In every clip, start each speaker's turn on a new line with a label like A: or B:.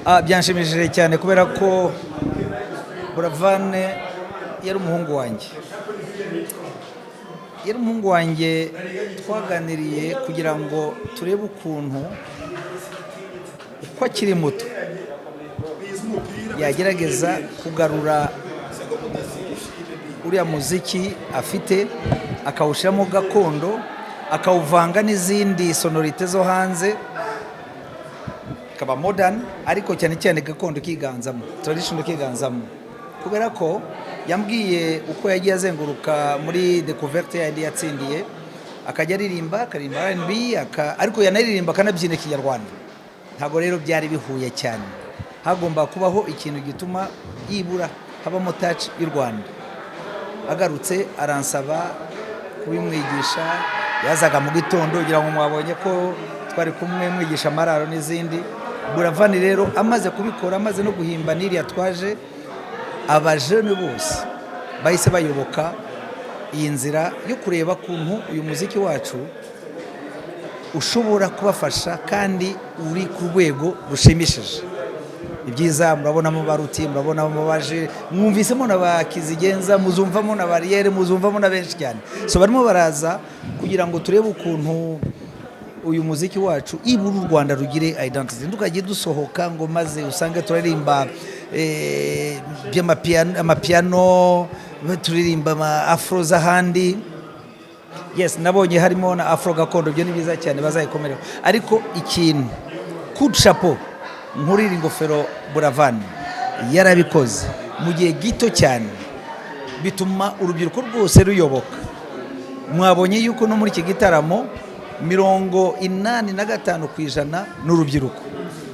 A: Byanshimishije cyane kubera ko Bravan yari umuhungu wanjye. Yari umuhungu wanjye twaganiriye kugira ngo turebe ukuntu uko akiri muto yagerageza kugarura uriya muziki afite akawushyiramo gakondo akawuvanga n'izindi sonorite zo hanze kaba modern ariko cyane cyane gakondo kiganzamo traditional kiganzamo kubera ko yambwiye uko yagiye azenguruka muri découverte yandi yatsindiye akajya aririmba R&B ariko yanaririmba kanabyine kinyarwanda. Ntago rero byari bihuye cyane, hagomba kubaho ikintu gituma yibura habamo touch y'u Rwanda. Agarutse aransaba kubimwigisha, yazaga mu gitondo kugira ngo mwabonye ko twari kumwe mwigisha amararo n'izindi. Bravan rero amaze kubikora, amaze no guhimba n'iriya twaje, abajene bose bahise bayoboka iyi nzira yo kureba kuntu uyu muziki wacu ushobora kubafasha kandi uri ku rwego rushimishije. Ibyiza murabonamo baruti, murabonamo baje, mwumvisemo n'abakizigenza, muzumvamo na ARIEL, muzumvamo na benshi cyane. So barimo baraza kugira ngo turebe ukuntu uyu muziki wacu iburu u Rwanda rugire identity. Ndukagiye dusohoka ngo maze usange turirimba amapiano, turirimba afro z'ahandi. Yes, nabonye harimo na afro gakondo, byo ni biza cyane bazayikomera. Ariko ikintu coup de chapeau nkurira ingofero Bravan yarabikoze mu gihe gito cyane, bituma urubyiruko rwose ruyoboka. Mwabonye yuko no muri iki gitaramo 85% n'urubyiruko,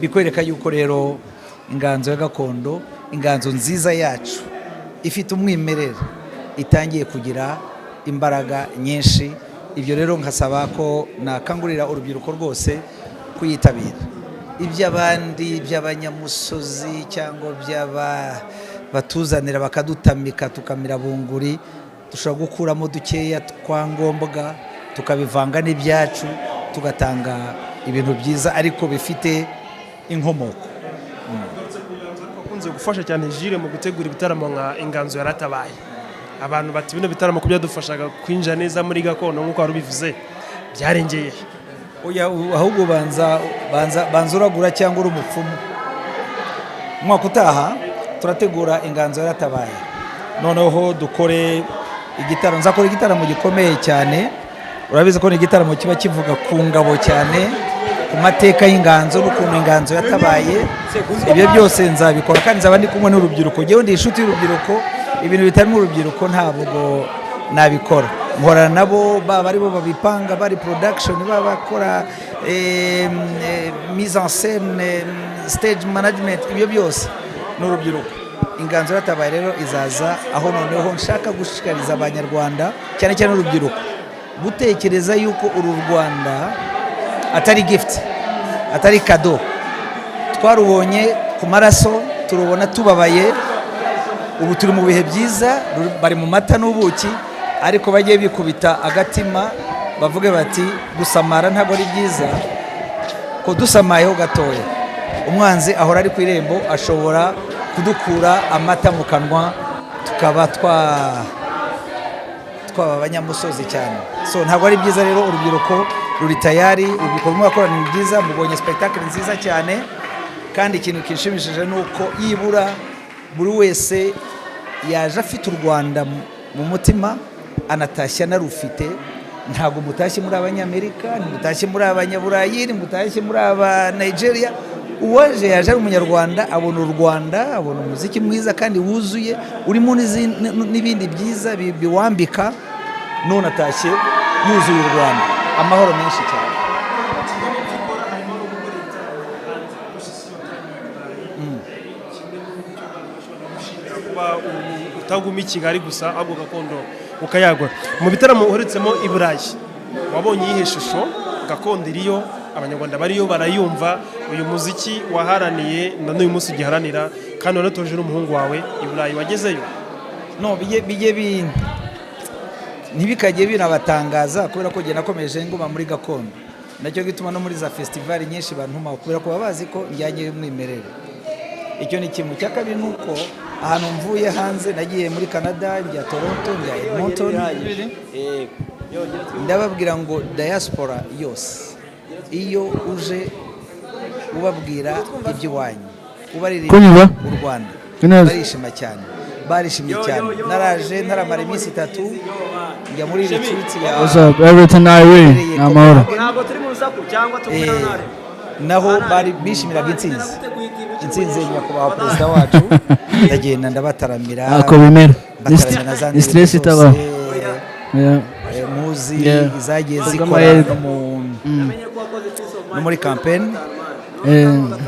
A: bikwereka yuko rero inganzo ya gakondo, inganzo nziza yacu ifite umwimerere, itangiye kugira imbaraga nyinshi. Ibyo rero nkasaba ko nakangurira urubyiruko rwose kuyitabira. Iby'abandi by'abanyamusozi cyangwa batuzanira bakadutamika tukamira bunguri, dushobora gukuramo dukeya twangombwa tukabivanga n'ibyacu tugatanga ibintu byiza ariko bifite inkomoko.
B: Kunze gufasha cyane Jire mu gutegura ibitaramo nka inganzo yaratabaye. Abantu bati bino bitaramo kubyo dufashaga kwinjira neza muri gakondo nkuko warubivuze byarengeye.
A: Oya, ahubwo banza uragura cyangwa uri umupfumu. Mwaka utaha turategura inganzo yaratabaye, noneho dukore igitaramo, nzakora igitaramo gikomeye cyane. Urabizi ko ni igitaramo kiba kivuga ku ngabo cyane, ku mateka y'inganzo n'ukuntu inganzo yatabaye. Ibyo byose nzabikora kandi nzaba ndi kumwe n'urubyiruko. Jewe ndi inshuti y'urubyiruko, ibintu bitari mu rubyiruko ntabwo nabikora. Nkorana nabo, baba ari bo babipanga, bari production, baba bakora mise en scène, stage management, ibyo byose n'urubyiruko. Inganzo yatabaye rero izaza aho noneho nshaka gushikariza abanyarwanda cyane cyane urubyiruko gutekereza yuko uru Rwanda atari gift, atari kado. Twarubonye ku maraso, turubona tubabaye. Ubu turi mu bihe byiza, bari mu mata n'ubuki, ariko bagiye bikubita agatima bavuge bati gusamara ntabwo ari byiza, ko dusamayeho gatoya umwanzi ahora ari ku irembo, ashobora kudukura amata mu kanwa tukaba twaba abanyamusozi cyane. So ntabwo ari byiza rero. Urubyiruko ruri tayari, urubyiruko rumwe bakora ni byiza. Mubonye spectacle nziza cyane, kandi ikintu kinshimishije nuko yibura buri wese yaje afite u Rwanda mu mutima, anatashya narufite. Ntabwo mutashye muri abanyamerika, mutashye muri abanyaburayi, mutashye muri aba Nigeria. Uwaje yaje ari umunyarwanda, abona u Rwanda, abona umuziki mwiza kandi wuzuye urimo n'ibindi byiza biwambika, none atashye yuzuye u Rwanda. Amahoro menshi cyane.
B: Utaguma Kigali gusa ahubwo gakondo ukayagwa. Mu bitaramo uheretsemo i Burayi, wabonye iyihe shusho gakondo iriyo, abanyarwanda bariyo barayumva, uyu muziki waharaniye na n'uyu munsi giharanira, kandi wanatoje n'umuhungu wawe i Burayi, wagezeyo?
A: No, bijye ntibikajye binabatangaza kubera ko genda nakomeje nguma muri gakondo. Nacyo gituma no muri za festival nyinshi bantuma kubera ko babazi ko njyanye umwimerere. icyo ni kimwe. Cya kabiri nuko ahantu mvuye hanze nagiye muri Canada, njya Toronto, njya Edmonton, ndababwira ngo diaspora yose iyo uje ubabwira iby'iwanyu ubaririmba u Rwanda barishima cyane, barishimye cyane. Naraje ntaramara iminsi 3 njya muri retreat ya
C: ntabwo turi mu rusaku cyangwa tuvugana
A: naho bari bishimiraga intsinzi nyakubahwa perezida wacu. ndagenda ndabataramira bataramira za
D: stress itaba
A: muzi izagiye zikora no muri campaign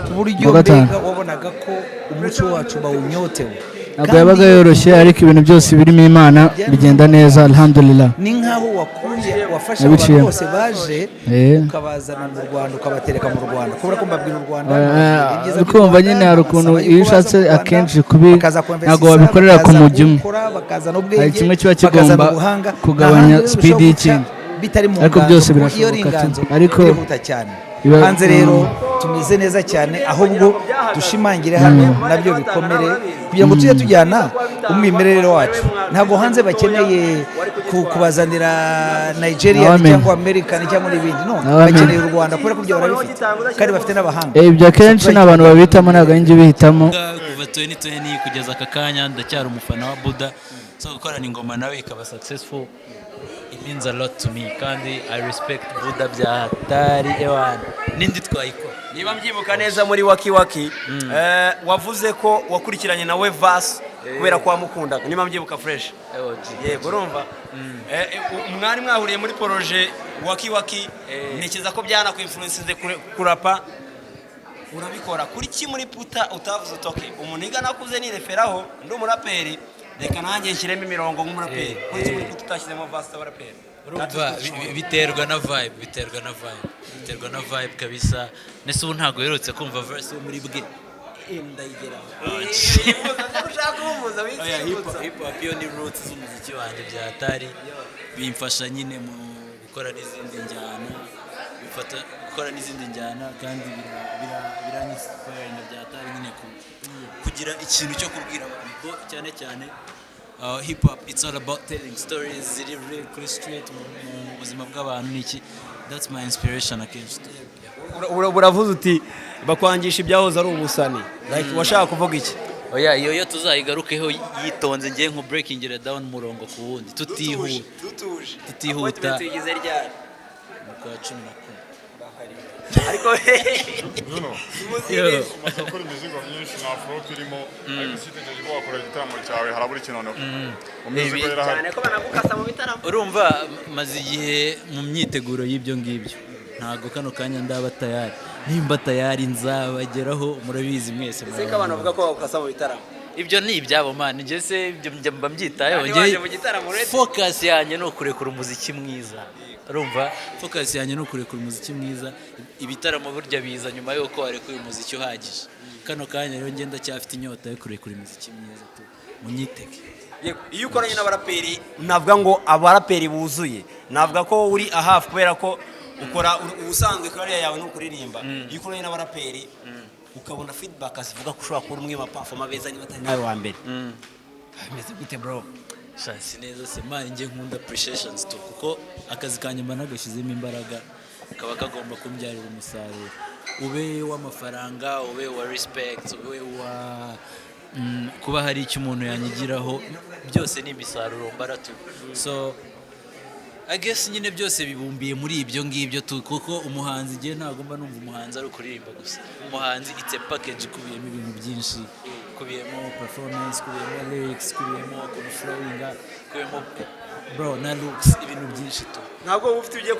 A: ku buryo mbega wabonaga ko umuco wacu bawunyotewe.
D: ntabwo yabaga yoroshye, ariko ibintu byose birimo Imana bigenda neza, alhamdulillah.
A: ni nkaho wafashe abantu bose baje ukabazana mu Rwanda ukabatereka mu Rwanda, kubera ko mbabwira u Rwanda
D: ukumva nyine hari ukuntu iyo ushatse akenshi ntabwo wabikorera ku mujyi umwe, hari kimwe kiba kigomba kugabanya speed y'ikindi, ariko byose birashoboka ariko
A: hanze rero tumeze neza cyane, ahubwo dushimangire hano nabyo bikomere kugira ngo tujye tujyana umwimerere wacu. ntabwo hanze bakeneye kubazanira Nigeria cyangwa America cyangwa n'ibindi, no, bakeneye u Rwanda kubera ko byo barabifite kandi bafite n'abahanga.
D: Ibyo akenshi n'abantu babitamo, ntabwo njye bihitamo.
E: Kuva 2020 kugeza aka kanya ndacyari umufana wa Buddha, so gukorana ingoma nawe ikaba successful, it means a lot to me, kandi I respect Buddha byahatari ewana nindi twayikora.
C: Niba mbyibuka neza muri Waki Waki wavuze ko wakurikiranye na WAYZ kubera ko wamukundaga, niba mbyibuka fresh. Yego urumva mwari mwahuriye muri projet Waki Waki, nikiza ko byana ku influence kurapa urabikora kuri ki muri puta utavuze utoke umuntu iga nakuze ni referaho ndi umuraperi, reka nanjye nshyiremo imirongo nk'umuraperi, kuri ki muri puta utashyizemo vasta baraperi.
E: Urumva biterwa na vibe kabisa. Nese ubu ntago yerutse kumva verse yo muri bwe ndayigeraho. Hip hop yo ni roots z'umuziki wanjye byahatari, bimfasha nyine mu gukora n'izindi njyana, kandi biranyispire byahatari nyine kugira ikintu cyo kubwira abantu, cyane cyane hip hop it's all about telling stories ziri real kuri street mu buzima bw'abantu niki. That's my inspiration akenshi.
C: Uravuze uti bakwangisha ibyahoze ari ubusani, like washaka kuvuga iki?
E: Oya iyo tuzayigarukeho yitonze, ngiye nko breaking it down murongo ku wundi tutihuta
C: tugize ryari
E: kwa 10
C: ariko
F: amakuru imizigo myinshi na afro irimo, ariko sitegereje ko wakora igitaramo cyawe harabura ikintu umuzigo yarahari
C: ko banagukasa mu bitaramo.
E: Urumva maze igihe mu myiteguro y'ibyo ngibyo, ntago kano kanya ndaba tayari, nimba tayari nzabageraho, murabizi mwese.
C: Seka abantu bavuga ko bakasa mu bitaramo,
E: ibyo ni ibyabo man, nje se ibyo mba mbyitayeho, nje focus yanjye no kurekura umuziki mwiza. Urumva focus yanjye no kurekura umuziki mwiza, ibitaramo burya biza nyuma yuko warekuye umuziki uhagije. Kano kanya rero ngenda cyafite inyota yo kurekura umuziki mwiza tu munyiteke.
C: Iyo ukoranye n'abaraperi navuga ngo abaraperi buzuye, navuga ko uri ahafu kubera ko ukora ubusanzwe career yawe no kuririmba. Iyo ukoranye n'abaraperi ukabona feedback zivuga ko ushobora kuba umwe mu performer beza niba atari nawe wa mbere, bimeze gute bro?
E: Shansi neza se mari nge nkunda appreciations to, kuko akazi kanje mba nagashizemo imbaraga kaba kagomba kumbyarira umusaruro, ube w'amafaranga, ube wa respect, ube wa kuba hari icyo umuntu yanyigiraho, byose ni imisaruro mbaratu. So I guess nyine byose bibumbiye muri ibyo ngibyo tu, kuko umuhanzi ngiye ntago mba numva umuhanzi ari kuririmba gusa. Umuhanzi it's a package kubiyemo ibintu byinshi, kubiyemo performance, kubiyemo lyrics, kubiyemo flowing, kubiyemo bro na looks, ibintu byinshi tu.
C: Ntabwo ufite ugiye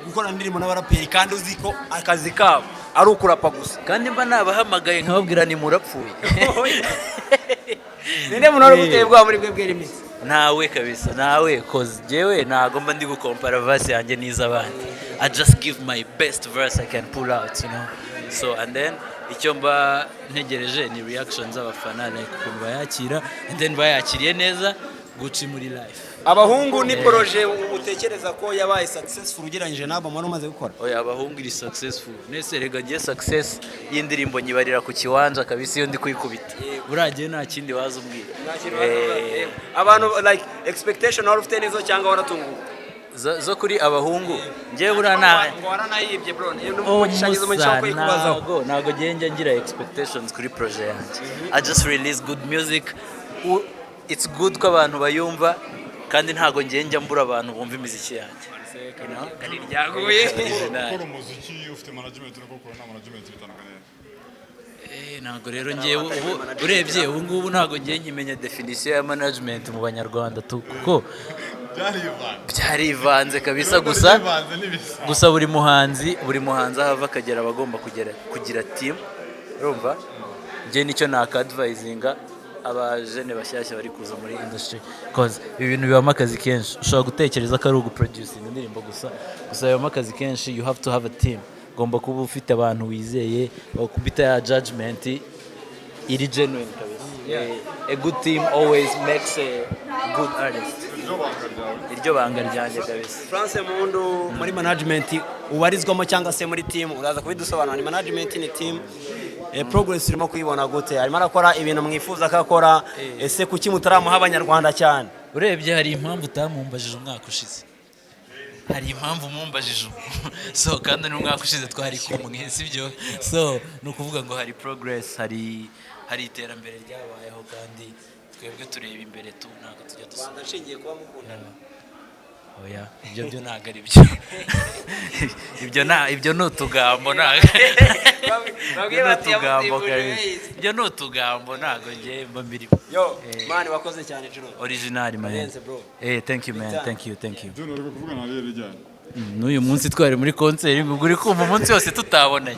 C: gukora indirimbo n'abaraperi kandi uzi ko akazi kabo ari ukurapa gusa,
E: kandi mba nabahamagaye nkababwira ni murapfuye.
C: Ninde muntu ari gutebwa muri bwe bw'irimitsi?
E: Nawe kabisa, nawe cause jewe ntago mba ndi gukompara verse yanjye n'izabandi. I just give my best verse I can pull out, you know. So and then icyo mba ntegereje ni reactions z'abafana, like ukuntu bayakira, and then bayakiriye neza guci muri life.
C: abahungu ni projet utekereza ko yabaye successful ugereranyije nabo muri umaze gukora?
E: Oya abahungu iri successful nese rega ngiye success y'indirimbo nyibarira ku kiwanja kabisa iyo ndi kuyikubita uragiye nta kindi waza umbwira
C: abantu like expectation wari ufite nizo cyangwa waratunguka
E: zo kuri abahungu ngiye burana
C: ngo waranayibye bro n'umugishangizo mu cyo kwikubazaho
E: nago ngiye ngira expectations kuri projet yanjye. I just release good music, it's good ko abantu bayumva kandi ntago ngiye njya mbura abantu bumva imiziki yanjye
C: kandi ryaguye.
F: Gukora umuziki ufite management no gukora na management bitandukanye.
E: Ntago rero ngiye urebye ubu ngubu ntago ngiye nkimenya definition ya management mu banyarwanda kuko byarivanze kabisa gusa buri muhanzi ahava akagera abagomba kugira team urumva ngiye nicyo nakadvisinga abajene bashyashya bari kuza muri industry cause ibintu bibamo akazi kenshi ushobora gutekereza ko ari uguproducing indirimbo gusa bibamo akazi kenshi. You have to have a team, ugomba kuba ufite abantu wizeye bakubita ya judgment iri genuine kabisa. A good team always makes a good artist. Iryo banga ryanjye kabisa.
C: France Mundu muri management ubarizwamo cyangwa se muri team uraza kubidusobanura. Ni management ni team progress irimo kuyibona gute? Arimo arakora ibintu mwifuza akakora, ese kuki mutaramuha abanyarwanda cyane?
E: Urebye hari impamvu utamumbajije umwaka ushize, hari impamvu mumbajije so kandi n'umwaka ushize twari kumwe sibyo, so no kuvuga ngo hari progress, hari iterambere ryabayeho kandi twebwe tureba imbere tu ntabwo tujya dusanga
C: nshingiye kuba mukundana.
E: Oya ibyo ntabwo ari byo ibyo ni utugambo ibyo ni utugambo ntabwo ngiye mba mbirimo.
C: Yo mani wakoze cyane Juno
E: original man. Thank you man, thank you.
F: Juno uri kuvuga na ARIEL ijyanye
E: n'uyu munsi twari muri concert ngo uri kumva umunsi wose tutabonanye.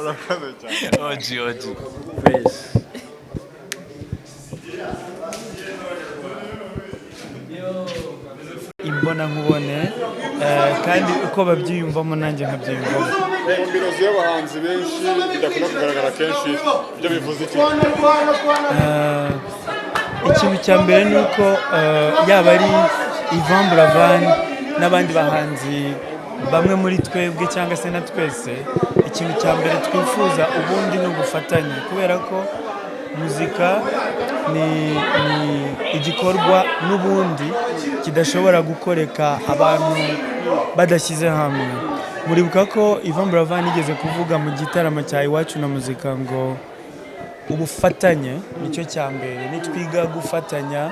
F: urakaze cyane
E: oji fresh.
G: imbona nkubone kandi uko babyiyumvamo nanjye nkabyiyumvamo.
F: Kombinazo y'abahanzi benshi bidakunda kugaragara kenshi ibyo bivuze iki?
G: Ikintu cya mbere ni uko yaba ari YVAN BRAVAN n'abandi bahanzi bamwe muri twebwe cyangwa se na twese, ikintu cya mbere twifuza ubundi ni ugufatanya, kubera ko muzika ni igikorwa n'ubundi kidashobora gukoreka abantu badashyize hamwe. Muribuka ko YVAN BRAVAN igeze kuvuga mu gitaramo cya iwacu na muzika ngo ubufatanye nicyo cya mbere, nitwiga gufatanya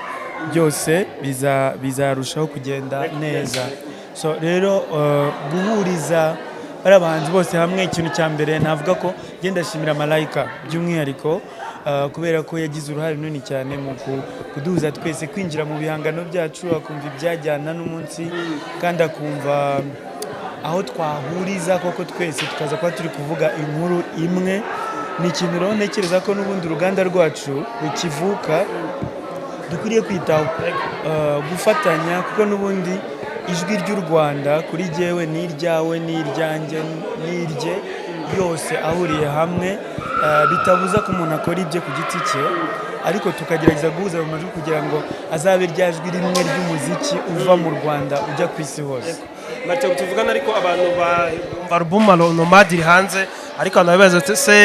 G: byose bizarushaho kugenda neza. So rero guhuriza bari abahanzi bose hamwe, ikintu cya mbere navuga ko ngenda shimira Malayika by'umwihariko kubera ko yagize uruhare runini cyane mu kuduhuza twese, kwinjira mu bihangano byacu, akumva ibyajyana n'umunsi kandi akumva aho twahuriza koko twese tukaza kuba turi kuvuga inkuru imwe. Ni ikintu rero ntekereza ko n'ubundi uruganda rwacu rukivuka dukwiriye kwitaho, gufatanya, kuko n'ubundi ijwi ry'u Rwanda kuri jyewe n'iryawe n'iryanjye n'irye yose ahuriye hamwe, bitabuza ko umuntu akora ibye ku giti cye, ariko tukagerageza guhuza mu majwi kugira ngo azabe rya jwi rimwe ry'umuziki uva mu Rwanda ujya ku isi hose.
B: Mateo tuvugana ariko abantu ba album nomade iri hanze, ariko abantu babaza se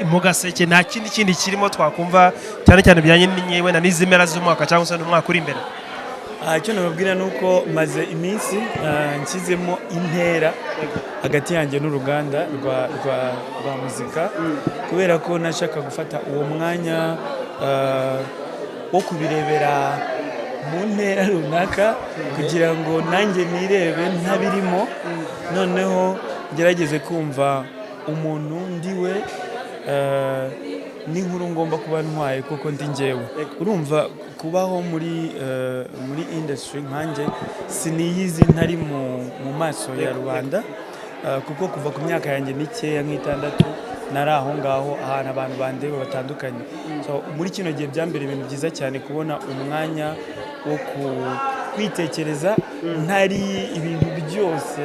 B: mu gaseke nta kindi kirimo twakumva cyane bijyanye n'inyewe na n'izimera z'umwaka cyangwa se n'umwaka uri imbere.
G: Icyo nababwira ni uko maze iminsi nshyizemo intera hagati yanjye n'uruganda rwa muzika, kubera ko nashaka gufata uwo mwanya wo kubirebera mu ntera runaka kugira ngo nanjye nirebe ntabirimo, noneho ngerageze kumva umuntu ndiwe n'inkuru ngomba kuba ntwaye kuko ndi njyewe. Urumva kubaho muri industry nkanjye siniyizi ntari mu maso ya rubanda, kuko kuva ku myaka yanjye mikeya nk'itandatu nari aho ngaho ahantu abantu bandeba batandukanye. So muri kino gihe byambere ibintu byiza cyane kubona umwanya wo kwitekereza ntari ibintu byose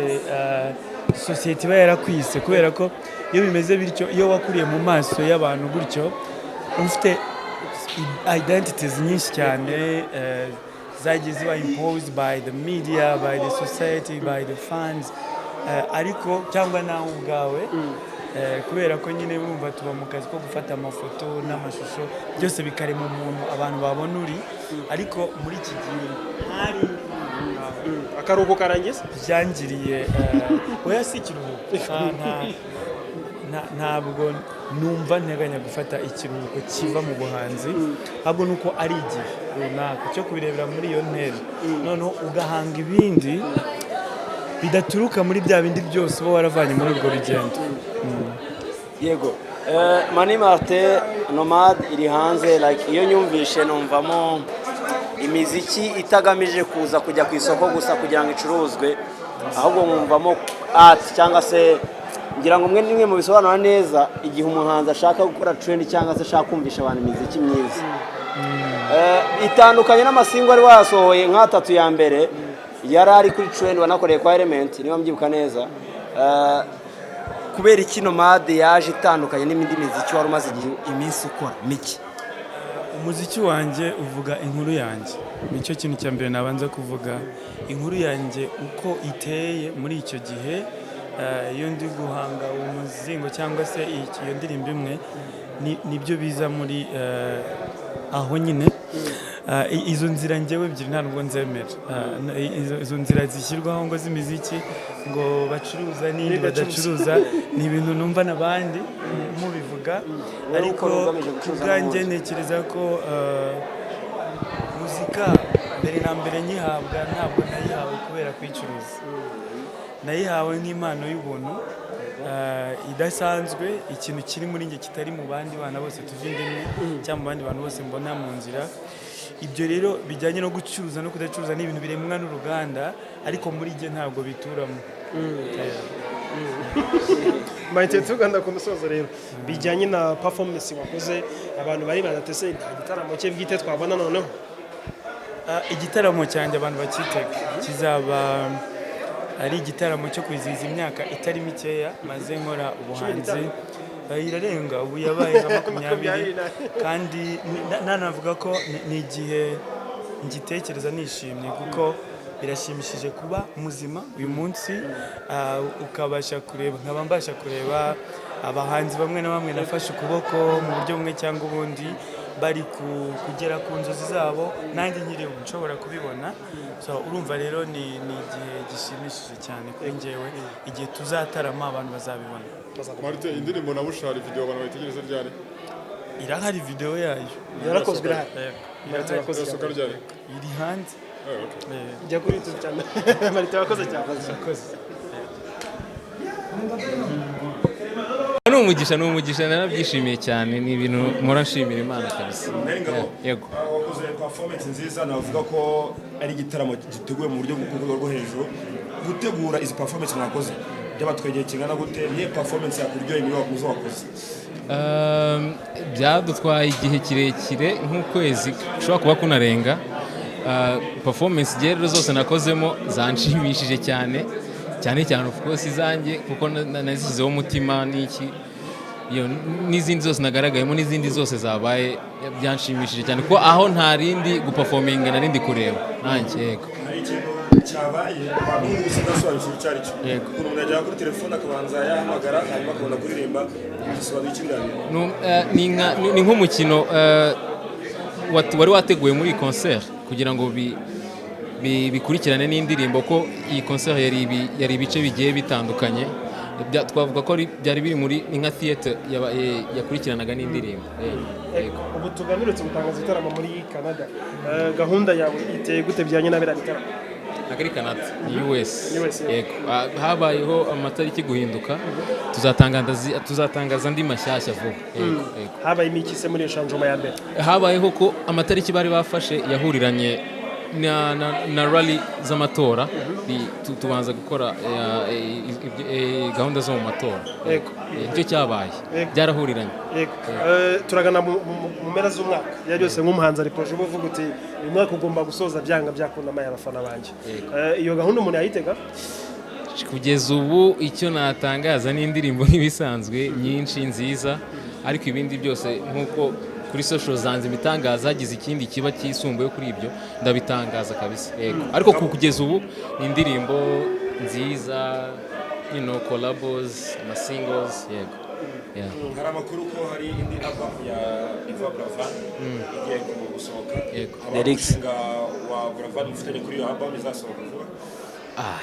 G: sosiyete iba yarakwise, kubera ko iyo bimeze bityo, iyo wakuriye mu maso y'abantu gutyo ufite identities nyinshi cyane zagiye ziba imposed by the media, by the society, by the fans, ariko cyangwa nawe ubwawe kubera ko nyine bumva tuba mu kazi ko gufata amafoto n'amashusho byose bikarema umuntu abantu babona uri, ariko muri iki gihe hari
B: akaruhuko karangiza
G: byangiriye oya si ikiruhuko ntabwo numva nteganya gufata ikiruhuko kiva mu buhanzi, ahubwo nuko ari igihe runaka cyo kubirebera muri iyo ntera noneho ugahanga ibindi bidaturuka muri bya bindi byose uba waravanye muri urwo rugendo.
C: Yego, Mani Martin Nomade iri hanze, like iyo nyumvishe numvamo imiziki itagamije kuza kujya ku isoko gusa kugira ngo icuruzwe, ahubwo mwumvamo art cyangwa se ngira ngo mwe nimwe mu bisobanura neza igihe umuhanzi ashaka gukora trend cyangwa se ashaka kumvisha abantu imiziki myiza. Itandukanye n'amasingo ari wasohoye nk'atatu ya mbere yari ari kuri trend wanakoreye kwa Element niba mbyibuka neza. Kubera iki Nomade yaje itandukanye n'imindi miziki wari umaze igihe iminsi ukora miki?
G: Umuziki wanjye uvuga inkuru yanjye, nicyo kintu cya mbere nabanza kuvuga, inkuru yanjye uko iteye muri icyo gihe. Iyo ndi guhanga umuzingo cyangwa se iyo ndirimbo imwe nibyo biza muri aho nyine izo nzira njyewe ebyiri ntabwo nzemera, izo nzira zishyirwaho ngo z'imiziki ngo bacuruza n'indi badacuruza ni ibintu numva n'abandi mubivuga, ariko kubwanjye ntekereza ko muzika mbere na mbere nyihabwa ntabwo nayihawe kubera kuyicuruza, nayihawe nk'impano y'ubuntu idasanzwe, ikintu kiri muri njye kitari mu bandi bana bose tuva indimi cyangwa mu bandi bantu bose mbona mu nzira. Ibyo rero bijyanye no gucuruza no kudacuruza ni ibintu biremwa n'uruganda, ariko muri njye ntabwo bituramo.
B: Martin, tuganda ku musozo rero bijyanye na performance wakoze, abantu bari badatese igitaramo cye bwite twabona noneho.
G: Igitaramo cyanjye abantu bakitega kizaba ari igitaramo cyo kwizihiza imyaka itari mikeya maze nkora ubuhanzi, irarenga ubu yabaye nka 20, kandi nanavuga ko ni igihe ngitekereza nishimye kuko birashimishije kuba muzima uyu munsi, ukabasha kureba nkaba mbasha kureba abahanzi bamwe na bamwe nafashe ukuboko mu buryo bumwe cyangwa ubundi bari kugera ku nzozi zabo, nanjye nyiri ubu nshobora kubibona. So urumva rero ni igihe gishimishije cyane kuri njyewe, igihe tuzatarama abantu bazabibona.
F: Martin, indirimbo na Bushari video abantu bayitegereza ryari?
G: Irahari video yayo
B: yarakozwe irahari,
G: iri hanze.
B: Jya kuri YouTube cyane. Martin wakoze cyane.
H: Ni umugisha narabyishimiye cyane, ni ibintu mpora nshimira Imana kabisa. Yego,
I: wakoze performance nziza, navuga ko ari igitaramo giteguye mu buryo bwo hejuru. Gutegura izi performance mwakoze byabatwegeye kingana gute? Ni performance yakuryoheye muri wakoze?
H: Byadutwaye igihe kirekire nk'ukwezi ushobora kuba kunarenga. Performance rero zose nakozemo zanshimishije cyane of course izanjye kuko nazishyizeho umutima n'iki, n'izindi zose nagaragayemo n'izindi zose zabaye byanshimishije cyane kuko aho nta rindi guperforminga narindi kureba nanjye. Yego,
I: cyabaye abantu gusobanukirwa cyari cyo. Yego, umuntu ajya kuri telefone akabanza yahamagara hanyuma akabona kuririmba, bisobanuye iki birabyo?
H: Ni nk'umukino wari wateguwe muri concert kugira ngo bikurikirane n'indirimbo, ko iyi concert yari ibice bigiye bitandukanye, twavuga ko byari biri muri nka theater yakurikiranaga n'indirimbo.
B: Ubu tuganirutse gutangaza igitaramo muri Canada, gahunda yawe iteye gute bijyanye na biriya bitaramo?
H: Agari Canada ni US. Yego, habayeho amatariki guhinduka, tuzatangaza andi mashyashya vuba. Yego.
B: Habaye imiki se muri shanjoma ya mbere?
H: Habayeho ko amatariki bari bafashe yahuriranye na rally z'amatora, tubanza gukora gahunda zo mu matora. Icyo cyabaye byarahuriranye.
B: Turagana mu mpera z'umwaka yari yose nk'umuhanzi ari proje uvuga uti uyu mwaka ugomba gusoza byanga byakunda amaye abafana banjye. Iyo gahunda umuntu yayitega
H: kugeza ubu icyo natangaza n'indirimbo n'ibisanzwe nyinshi nziza, ariko ibindi byose nk'uko kuri social zanjye bitangaza hagize ikindi kiba kisumbuye kuri ibyo ndabitangaza kabisa yego ariko kugeza ubu ni indirimbo nziza collabos ama singles yego
I: hari amakuru ko hari indi album ya YVAN BRAVAN igiye gusohoka umushinga wa BRAVAN ufitanye kuri iyo album izasohoka vuba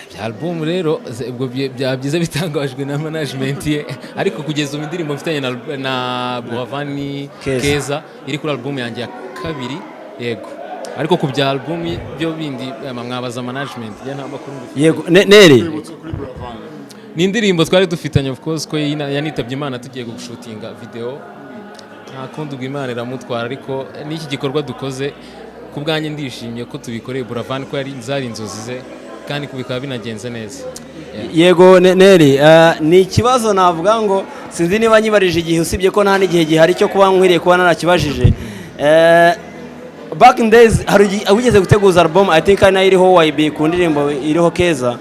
H: ibya album rero ubwo byaba byiza bitangajwe na management ye ariko kugeza ubu indirimbo mfitanye na BRAVAN Keza iri kuri album yanjye ya kabiri yego ariko ku bya album byo bindi mwabaza management ya nta makuru
C: yego neri
H: ni indirimbo twari dufitanye of course ko yanitabye Imana tugiye gushutinga video nta kundi ubwo Imana iramutwara ariko n'iki gikorwa dukoze ku bwanjye ndishimye ko tubikoreye BRAVAN ko zari inzozi ze kandi kubikaba binagenze neza
C: yego neri ni ikibazo navuga ngo sinzi niba nyibarije igihe usibye ko nta n'igihe gihari cyo kuba nkwiriye kuba narakibajije back in days wigeze guteguza album I think ari iriho YB ku ndirimbo iriho Keza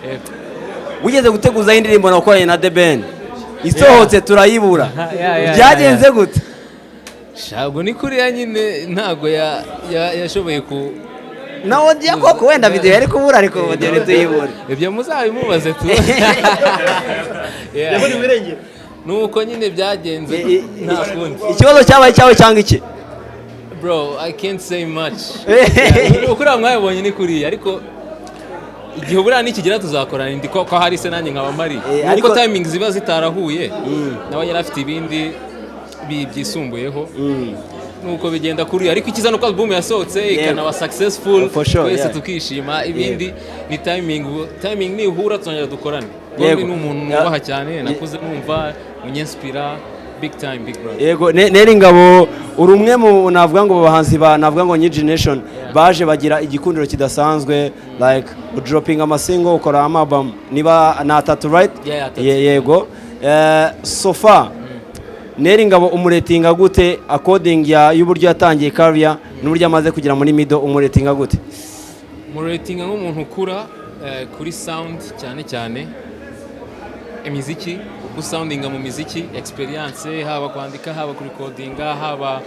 C: wigeze guteguza indirimbo nakoranye na The Ben isohotse turayibura byagenze gute
H: shabwo ni kuriya nyine ntago yashoboye ku
C: nawo ngiye koko wenda video yari kubura ariko video tuyibura
H: ibyo muzabimubaze tu
B: yaburi birengera
H: nuko nyine byagenze nta kundi
C: ikibazo cyabaye cyawe cyangwa iki
H: bro I can't say much ukuri mwabonye ni kuriya ariko igihe buriya nikigera tuzakorana indi ko hari se nanjye nkaba mari ariko timing ziba zitarahuye nawe yari afite ibindi byisumbuyeho nuko bigenda kuri ariko ikiza nuko album yasohotse ikanaba successful twese tukishima ibindi ni timing ni uhura tuzongera dukorane bombi ni umuntu nubaha cyane nakuze numva unyenspira big time big brother
C: yego neri ngabo uri umwe mu navuga ngo bahanzi navuga ngo new generation baje bagira igikundiro kidasanzwe like dropping amasingo ukora album niba na tatu right yego so far neri ngabo umuretinga gute according y'uburyo yatangiye career n'uburyo amaze kugira muri middle umuretinga gute
H: umuretinga nk'umuntu ukura kuri sound cyane imiziki gusoundinga mu miziki experience haba kwandika haba kuri recordinga haba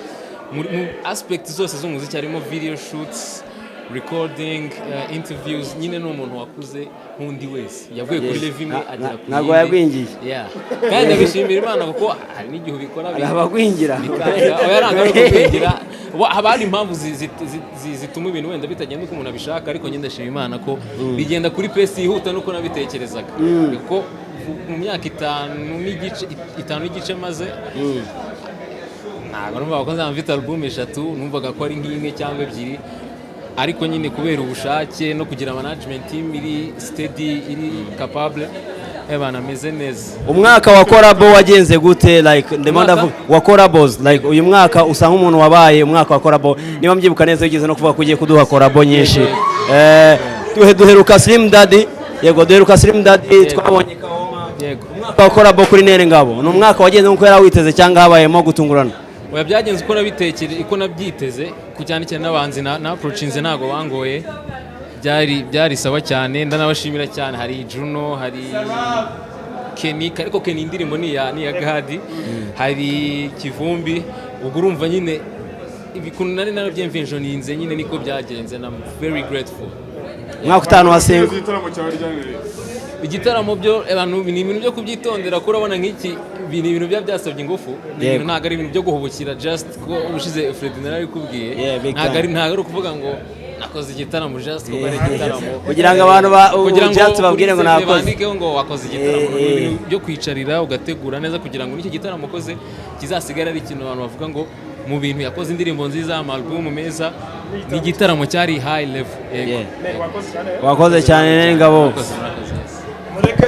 H: mu aspect zose z'umuziki harimo video shoots recording interviews nyine no umuntu wakuze nkundi wese yavuye kuri level imwe agera kuri
C: nago yagwingiye
H: kandi abishimira Imana kuko hari n'igihe ubikora
C: abagwingira
H: oyaranga no kwingira haba hari impamvu zituma ibintu wenda bitagenda uko umuntu abishaka ariko nyine ndashima Imana ko bigenda kuri pace yihuta nuko nabitekerezaga kuko mu myaka 5 n'igice maze ntabwo numva ko nzamfite album 3 numvaga ko ari nk'imwe cyangwa ebyiri ariko nyine kubera ubushake no kugira management team iri steady iri capable ebana meze neza
C: umwaka wa collabo wagenze gute like ndemanda wa collabos like uyu mwaka usanga umuntu wabaye umwaka wa collabo niba mbyibuka neza ugeze no kuvuga ko ugiye kuduha collabo nyinshi duheruka Slim Daddy yego duheruka Slim Daddy twabonye Kahoma yego umwaka wa collabo kuri nere ngabo ni umwaka wagenze nkuko yari witeze cyangwa habayemo gutungurana
H: oya byagenze uko nabitekereje uko nabyiteze ku cyane n'abanzi na approachinze nago bangoye byari sawa cyane ndanabashimira cyane hari Juno hari Kenny ariko Kenny indirimbo ni ya Gadi hari Kivumbi ubwo urumva nyine ibikuntu nari narabyemvenje ninze nyine niko byagenze na very grateful
C: mwaka 5 wasenga
H: igitaramo byo abantu ni ibintu byo kubyitondera ko urabona nk'iki ibintu byasabye ingufu ntabwo ari ibintu byo guhubukira just ko ubushize Fred narari kubwiye ntabwo ari ukuvuga ngo nakoze igitaramo just kuko ari igitaramo
C: kugira ngo abantu just babwire ngo nakoze
H: bandikeho ngo wakoze igitaramo ibintu byo kwicarira ugategura neza kugira ngo n'iki gitaramo ukoze kizasigara ari ikintu abantu bavuga ngo mu bintu yakoze indirimbo nziza album meza ni igitaramo cyari high level
C: wakoze cyane ngabo
I: mureke